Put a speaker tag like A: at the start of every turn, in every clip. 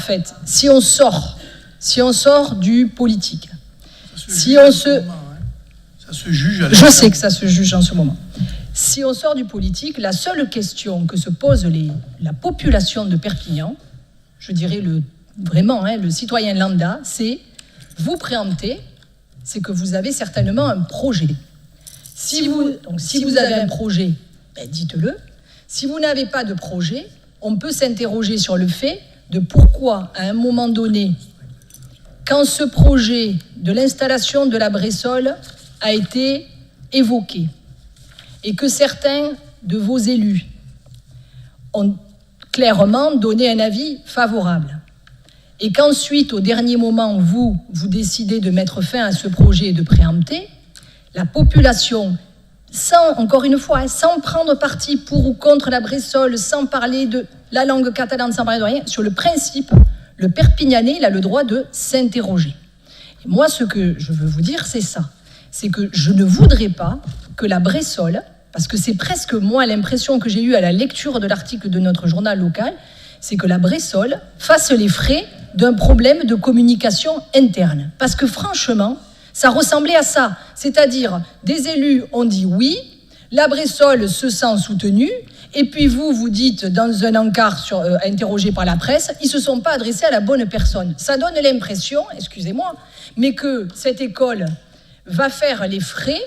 A: En fait, si on sort du politique, si on se...
B: Ça se juge à
A: Je sais que ça se juge en ce moment. Si on sort du politique, la seule question que se pose la population de Perpignan, je dirais vraiment, le citoyen lambda, c'est vous préemptez, c'est que vous avez certainement un projet. Si vous avez un projet, dites-le. Si vous n'avez pas de projet, on peut s'interroger sur le fait de pourquoi, à un moment donné, quand ce projet de l'installation de la Bressolles a été évoqué et que certains de vos élus ont clairement donné un avis favorable et qu'ensuite, au dernier moment, vous décidez de mettre fin à ce projet et de préempter, la population, encore une fois, sans prendre parti pour ou contre la Bressolles, sans parler de la langue catalane, sans parler de rien, sur le principe, le Perpignanais, il a le droit de s'interroger. Et moi, ce que je veux vous dire, c'est ça. C'est que je ne voudrais pas que la Bressolles, parce que c'est presque moi l'impression que j'ai eue à la lecture de l'article de notre journal local, c'est que la Bressolles fasse les frais d'un problème de communication interne. Parce que franchement, ça ressemblait à ça. C'est-à-dire, des élus ont dit oui, la Bressolles se sent soutenue, et puis vous dites dans un encart interrogé par la presse, ils ne se sont pas adressés à la bonne personne. Ça donne l'impression, excusez-moi, mais que cette école va faire les frais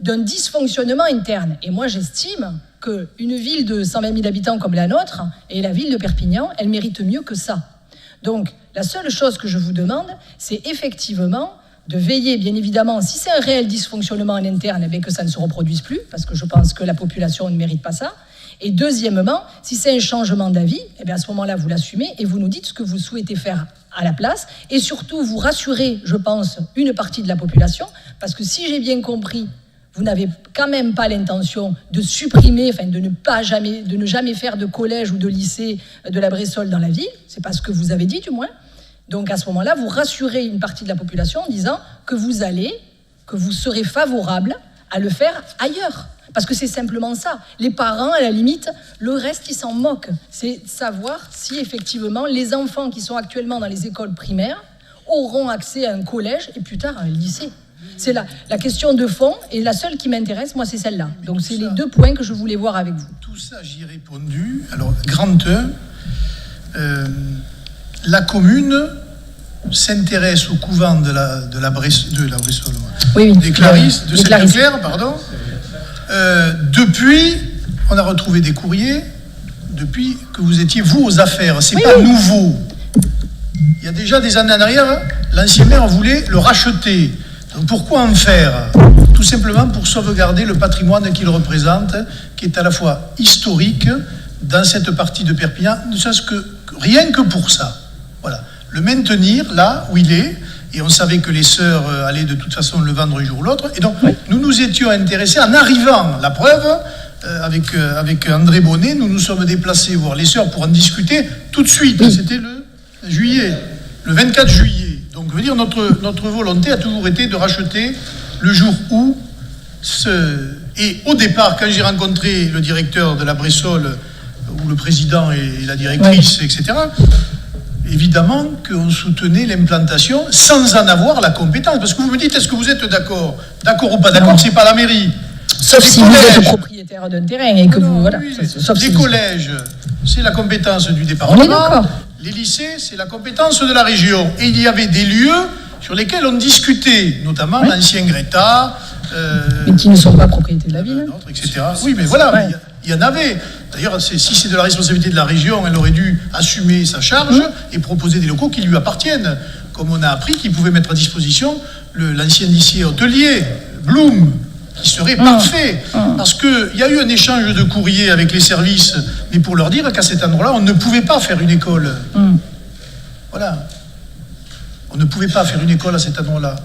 A: d'un dysfonctionnement interne. Et moi, j'estime qu'une ville de 120 000 habitants comme la nôtre, et la ville de Perpignan, elle mérite mieux que ça. Donc, la seule chose que je vous demande, c'est effectivement de veiller, bien évidemment, si c'est un réel dysfonctionnement en interne, que ça ne se reproduise plus, parce que je pense que la population ne mérite pas ça. Et deuxièmement, si c'est un changement d'avis, à ce moment-là, vous l'assumez et vous nous dites ce que vous souhaitez faire à la place. Et surtout, vous rassurez, je pense, une partie de la population, parce que si j'ai bien compris, vous n'avez quand même pas l'intention de supprimer, de ne jamais faire de collège ou de lycée de la Bressolles dans la ville. C'est pas ce que vous avez dit, du moins. Donc, à ce moment-là, vous rassurez une partie de la population en disant que vous serez favorable à le faire ailleurs. Parce que c'est simplement ça. Les parents, à la limite, le reste, ils s'en moquent. C'est savoir si, effectivement, les enfants qui sont actuellement dans les écoles primaires auront accès à un collège et plus tard à un lycée. C'est la question de fond, et la seule qui m'intéresse, moi, c'est celle-là. Donc, c'est les deux points que je voulais voir avec vous.
B: Tout ça, j'y ai répondu. Alors, grand 1, la commune s'intéresse au couvent de la Bressolles, des Clarisses, de Sainte-Claire, pardon. Depuis, on a retrouvé des courriers, depuis que vous étiez, vous, aux affaires. C'est pas nouveau. Il y a déjà des années en arrière, l'ancien maire voulait le racheter. Donc pourquoi en faire ? Tout simplement pour sauvegarder le patrimoine qu'il représente, qui est à la fois historique dans cette partie de Perpignan, ne serait-ce que rien que pour ça. Voilà. Le maintenir là où il est. Et on savait que les sœurs allaient de toute façon le vendre un jour ou l'autre. Et donc, nous nous étions intéressés, en arrivant, la preuve, avec André Bonnet, nous nous sommes déplacés voir les sœurs pour en discuter tout de suite. C'était le 24 juillet. Donc, je veux dire, notre volonté a toujours été de racheter le jour où Et au départ, quand j'ai rencontré le directeur de la Bressolles, ou le président et la directrice, etc., évidemment qu'on soutenait l'implantation sans en avoir la compétence. Parce que vous me dites, est-ce que vous êtes d'accord ? D'accord ou pas d'accord, c'est pas la mairie.
A: Sauf si vous êtes propriétaire d'un terrain et que vous... Voilà.
B: Les collèges, c'est la compétence du département. Les lycées, c'est la compétence de la région. Et il y avait des lieux sur lesquels on discutait, notamment l'ancien Greta...
A: mais qui ne sont pas propriétés de la ville.
B: Etc. Oui, mais voilà, il y en avait. D'ailleurs, si c'est de la responsabilité de la région, elle aurait dû assumer sa charge et proposer des locaux qui lui appartiennent. Comme on a appris qu'il pouvait mettre à disposition l'ancien lycée hôtelier, Blum, qui serait parfait. Parce qu'il y a eu un échange de courriers avec les services, mais pour leur dire qu'à cet endroit-là, on ne pouvait pas faire une école. Voilà. On ne pouvait pas faire une école à cet endroit-là.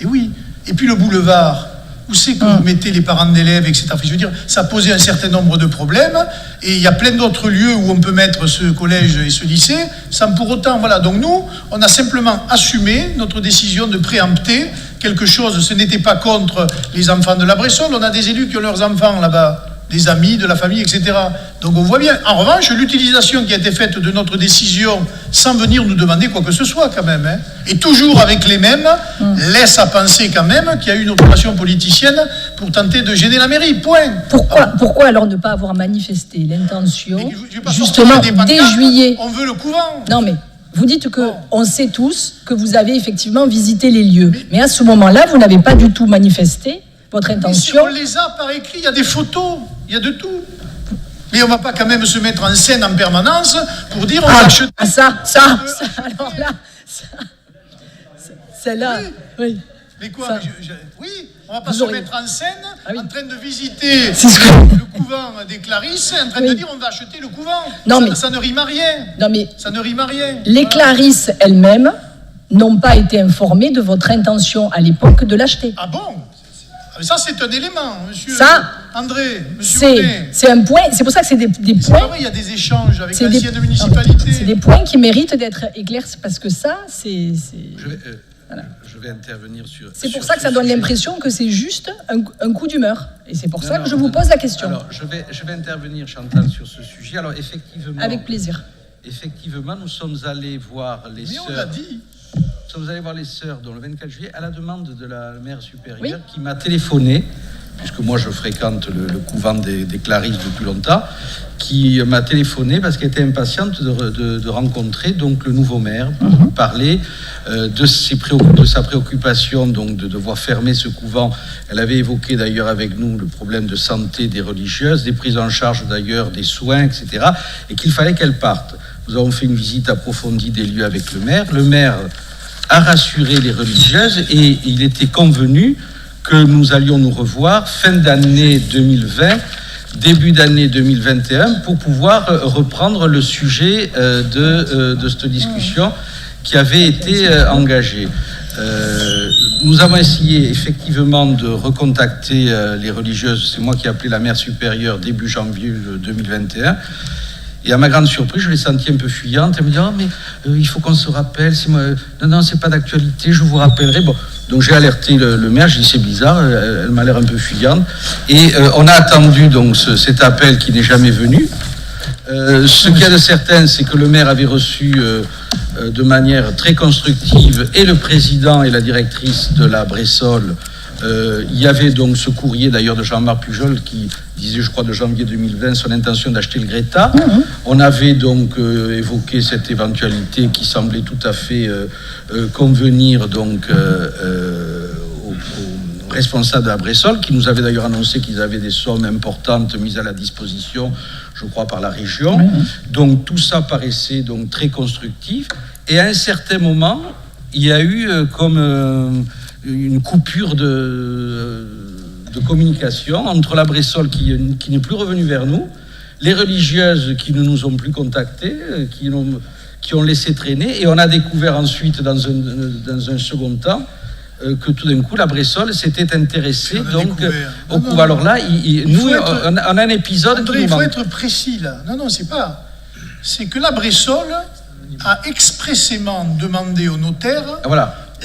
B: Et oui. Et puis le boulevard, où c'est que vous mettez les parents d'élèves, etc. Je veux dire, ça posait un certain nombre de problèmes, et il y a plein d'autres lieux où on peut mettre ce collège et ce lycée, sans pour autant, voilà. Donc nous, on a simplement assumé notre décision de préempter quelque chose. Ce n'était pas contre les enfants de la Bressolles, on a des élus qui ont leurs enfants là-bas, des amis, de la famille, etc. Donc on voit bien. En revanche, l'utilisation qui a été faite de notre décision sans venir nous demander quoi que ce soit quand même, hein, et toujours avec les mêmes, laisse à penser quand même qu'il y a eu une opération politicienne pour tenter de gêner la mairie. Point.
A: Pourquoi alors ne pas avoir manifesté l'intention,
B: justement,
A: dès juillet?
B: On veut le couvent.
A: Non mais... Vous dites qu'on sait tous que vous avez effectivement visité les lieux. Mais à ce moment-là, vous n'avez pas du tout manifesté votre intention.
B: On les a par écrit, il y a des photos, il y a de tout. Mais on ne va pas quand même se mettre en scène en permanence pour dire on va acheter...
A: alors là, celle-là, oui.
B: Mais quoi oui, on ne va pas se mettre en scène en train de visiter le couvent des Clarisses, en train de dire on va acheter le couvent. Non, ça ne rime à rien.
A: Non, mais
B: ça ne rime à rien.
A: Les Clarisses elles-mêmes n'ont pas été informées de votre intention à l'époque de l'acheter.
B: Ah bon? Ça, c'est un élément, monsieur André,
A: c'est un point, c'est pour ça que c'est des points...
B: C'est pas vrai, il y a des échanges avec l'ancienne municipalité.
A: C'est des points qui méritent d'être éclaircis, parce que ça, c'est...
C: Je vais intervenir sur...
A: C'est pour ça que ça donne l'impression que c'est juste un coup d'humeur. Et c'est pour ça que je vous pose la question.
C: Alors, je vais intervenir, Chantal, sur ce sujet. Alors, effectivement...
A: Avec plaisir.
C: Effectivement, nous sommes allés voir les sœurs...
B: Mais on l'a dit.
C: Nous sommes allés voir les sœurs, le 24 juillet, à la demande de la mère supérieure, qui m'a téléphoné, puisque moi je fréquente le couvent des Clarisses depuis longtemps, qui m'a téléphoné parce qu'elle était impatiente de rencontrer donc le nouveau maire pour parler de sa préoccupation donc de devoir fermer ce couvent. Elle avait évoqué d'ailleurs avec nous le problème de santé des religieuses, des prises en charge d'ailleurs des soins, etc. et qu'il fallait qu'elle parte. Nous avons fait une visite approfondie des lieux avec le maire. Le maire a rassuré les religieuses et il était convenu que nous allions nous revoir fin d'année 2020, début d'année 2021 pour pouvoir reprendre le sujet de cette discussion qui avait été engagée. Nous avons essayé effectivement de recontacter les religieuses. C'est moi qui ai appelé la mère supérieure début janvier 2021. Et à ma grande surprise, je l'ai sentie un peu fuyante. Elle me dit « Oh, mais il faut qu'on se rappelle. Non, c'est pas d'actualité, je vous rappellerai. » Bon, donc j'ai alerté le maire, j'ai dit « C'est bizarre, elle m'a l'air un peu fuyante. » Et on a attendu donc cet appel qui n'est jamais venu. Ce qu'il y a de certain, c'est que le maire avait reçu de manière très constructive et le président et la directrice de la Bressol. Il y avait donc ce courrier d'ailleurs de Jean-Marc Pujol qui disait, je crois, de janvier 2020, son intention d'acheter le Greta. On avait donc évoqué cette éventualité qui semblait tout à fait convenir donc aux responsables de la Bressol, qui nous avaient d'ailleurs annoncé qu'ils avaient des sommes importantes mises à la disposition, je crois, par la région. Donc tout ça paraissait donc très constructif. Et à un certain moment, il y a eu comme une coupure de communication entre la Bressol qui n'est plus revenue vers nous, les religieuses qui ne nous ont plus contactés, qui ont laissé traîner, et on a découvert ensuite dans un second temps que tout d'un coup la Bressol s'était intéressée donc au couvent. Alors là, on a un épisode.
B: André, il faut être précis là. Non, c'est que la Bressol a expressément demandé au notaire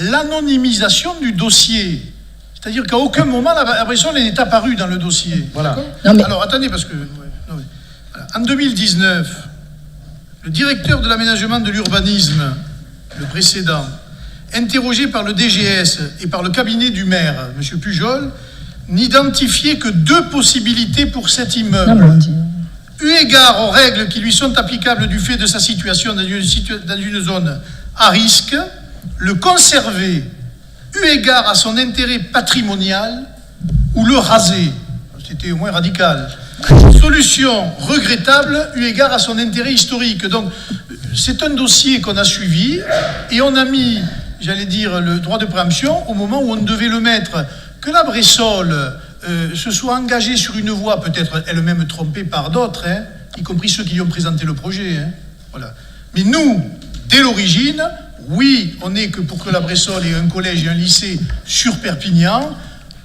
B: l'anonymisation du dossier. C'est-à-dire qu'à aucun moment, la Bressol n'est apparue dans le dossier.
C: Voilà.
B: Alors, attendez, parce que... En 2019, le directeur de l'aménagement de l'urbanisme, le précédent, interrogé par le DGS et par le cabinet du maire, M. Pujol, n'identifiait que 2 possibilités pour cet immeuble. Eu égard aux règles qui lui sont applicables du fait de sa situation dans une zone à risque, le conserver, eu égard à son intérêt patrimonial, ou le raser. C'était au moins radical. Solution regrettable, eu égard à son intérêt historique. Donc, c'est un dossier qu'on a suivi, et on a mis, j'allais dire, le droit de préemption au moment où on devait le mettre. Que la Bressol se soit engagée sur une voie, peut-être elle-même trompée par d'autres, y compris ceux qui lui ont présenté le projet. Voilà. Mais nous, dès l'origine, oui, on n'est que pour que la Bressol ait un collège et un lycée sur Perpignan.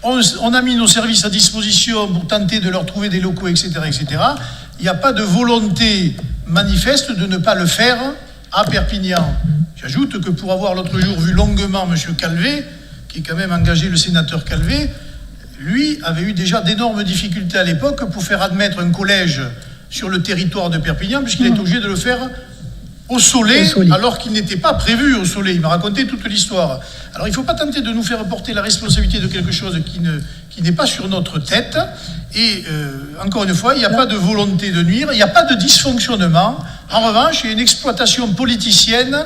B: On a mis nos services à disposition pour tenter de leur trouver des locaux, etc., etc. Il n'y a pas de volonté manifeste de ne pas le faire à Perpignan. J'ajoute que pour avoir l'autre jour vu longuement M. Calvet, qui est quand même engagé, le sénateur Calvet, lui avait eu déjà d'énormes difficultés à l'époque pour faire admettre un collège sur le territoire de Perpignan, puisqu'il est obligé de le faire au Soleil, alors qu'il n'était pas prévu au Soleil. Il m'a raconté toute l'histoire. Alors il ne faut pas tenter de nous faire porter la responsabilité de quelque chose qui n'est pas sur notre tête. Et encore une fois, il n'y a pas de volonté de nuire, il n'y a pas de dysfonctionnement. En revanche, il y a une exploitation politicienne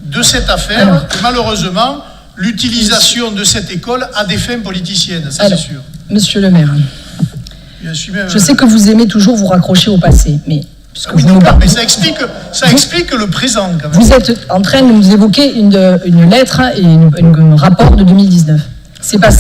B: de cette affaire. Et malheureusement, l'utilisation de cette école à des fins politiciennes, ça c'est sûr.
A: Monsieur le maire, je sais que vous aimez toujours vous raccrocher au passé, mais...
B: Mais ça explique le présent, quand même.
A: Vous êtes en train de nous évoquer une lettre et un rapport de 2019. C'est pas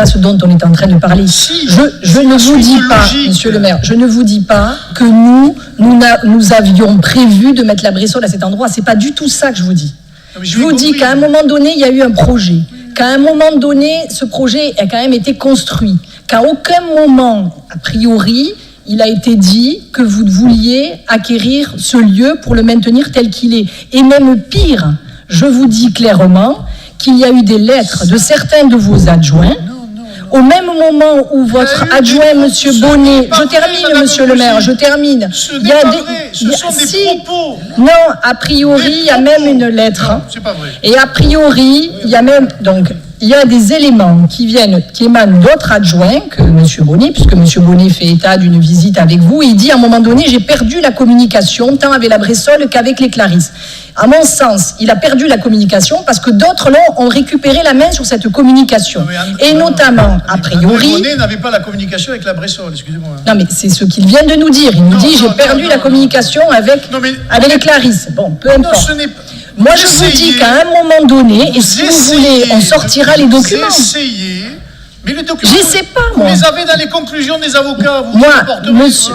A: ce dont on est en train de parler.
B: Si,
A: je ne vous dis pas, monsieur le maire, je ne vous dis pas que nous avions prévu de mettre la Bressole à cet endroit. C'est pas du tout ça que je vous dis. Je vous dis qu'à un moment donné, il y a eu un projet. Qu'à un moment donné, ce projet a quand même été construit. Qu'à aucun moment, a priori, il a été dit que vous vouliez acquérir ce lieu pour le maintenir tel qu'il est. Et même pire, je vous dis clairement qu'il y a eu des lettres de certains de vos adjoints. Au même moment où votre adjoint, monsieur Bonnet, je termine, monsieur le maire, je termine.
B: Ce n'est pas vrai, ce sont des propos.
A: Non, a priori, il y a même une lettre.
B: Non, c'est pas vrai.
A: Et a priori, il y a même, donc, il y a des éléments qui émanent d'autres adjoints que M. Bonnet, puisque M. Bonnet fait état d'une visite avec vous, et il dit à un moment donné, j'ai perdu la communication, tant avec la Bressole qu'avec les Clarisses. À mon sens, il a perdu la communication parce que d'autres là ont récupéré la main sur cette communication. Et notamment, a priori...
B: Bonnet n'avait pas la communication avec la Bressole, excusez-moi.
A: Non, mais c'est ce qu'il vient de nous dire. Il nous dit, j'ai perdu la communication avec les Clarisses. Bon, peu importe. Moi, je vous dis qu'à un moment donné, et si vous voulez, on sortira les documents.
B: Mais les documents,
A: j'essaie pas, moi.
B: Vous les avez dans les conclusions des avocats.
A: Moi,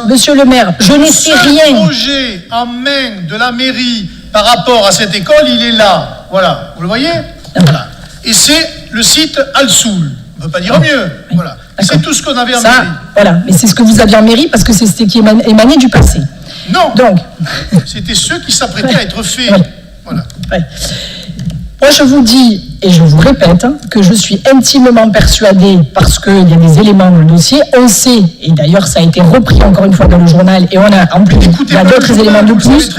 A: monsieur le maire, je ne sais rien.
B: Le projet en main de la mairie par rapport à cette école, il est là. Voilà, vous le voyez ? Voilà. Et c'est le site Al-Soul. On ne peut pas dire mieux. Voilà. C'est tout ce qu'on avait en mairie.
A: Voilà, mais c'est ce que vous aviez en mairie parce que c'est ce qui émanait du passé.
B: Non.
A: Donc.
B: C'était ceux qui s'apprêtaient à être faits. Voilà.
A: Moi, je vous dis, et je vous répète, que je suis intimement persuadée, parce qu'il y a des éléments dans le dossier, on sait, et d'ailleurs ça a été repris encore une fois dans le journal, et on a en plus, il y a d'autres éléments de plus,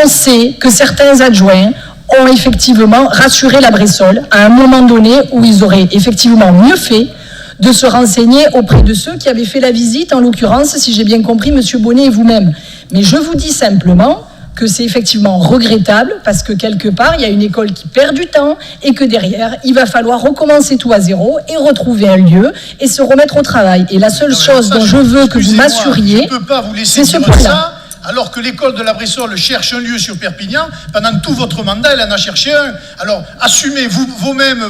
A: on sait que certains adjoints ont effectivement rassuré la Bressole à un moment donné où ils auraient effectivement mieux fait de se renseigner auprès de ceux qui avaient fait la visite, en l'occurrence, si j'ai bien compris, M. Bonnet et vous-même. Mais je vous dis simplement que c'est effectivement regrettable parce que quelque part, il y a une école qui perd du temps et que derrière, il va falloir recommencer tout à zéro et retrouver un lieu et se remettre au travail. Et la seule chose dont je veux que vous m'assuriez,
B: je ne peux pas vous laisser dire ça, alors que l'école de la Bressole cherche un lieu sur Perpignan. Pendant tout votre mandat, elle en a cherché un. Alors, assumez vous-même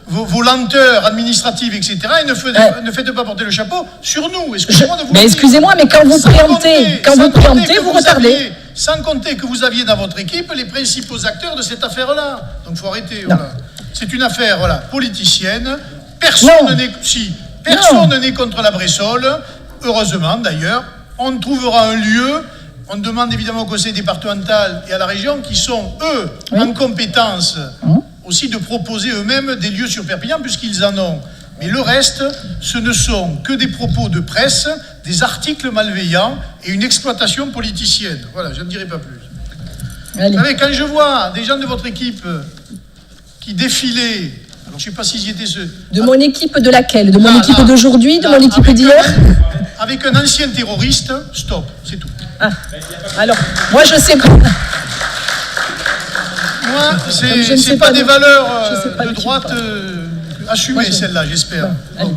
B: vos lenteurs administratives, etc. et ne faites pas porter le chapeau sur nous. Excusez-moi de vous
A: mais excusez-moi, mais quand vous préemptez, vous retardez.
B: Sans compter que vous aviez dans votre équipe les principaux acteurs de cette affaire-là. Donc il faut arrêter. Voilà. C'est une affaire politicienne. Personne n'est contre la Bressole. Heureusement d'ailleurs. On trouvera un lieu. On demande évidemment au conseil départemental et à la région qui sont, eux, en compétence aussi de proposer eux-mêmes des lieux sur Perpignan puisqu'ils en ont. Mais le reste, ce ne sont que des propos de presse, des articles malveillants et une exploitation politicienne. Voilà, je ne dirai pas plus. Allez. Vous savez, quand je vois des gens de votre équipe qui défilaient, alors je ne sais pas s'ils y étaient ceux...
A: De mon équipe de laquelle ? De mon équipe d'aujourd'hui ? De mon équipe d'hier ?
B: Avec un ancien terroriste, stop, c'est tout.
A: Ah, alors, moi je sais pas...
B: Moi, c'est pas des valeurs de droite... Assumez celle-là, j'espère.
A: Bon,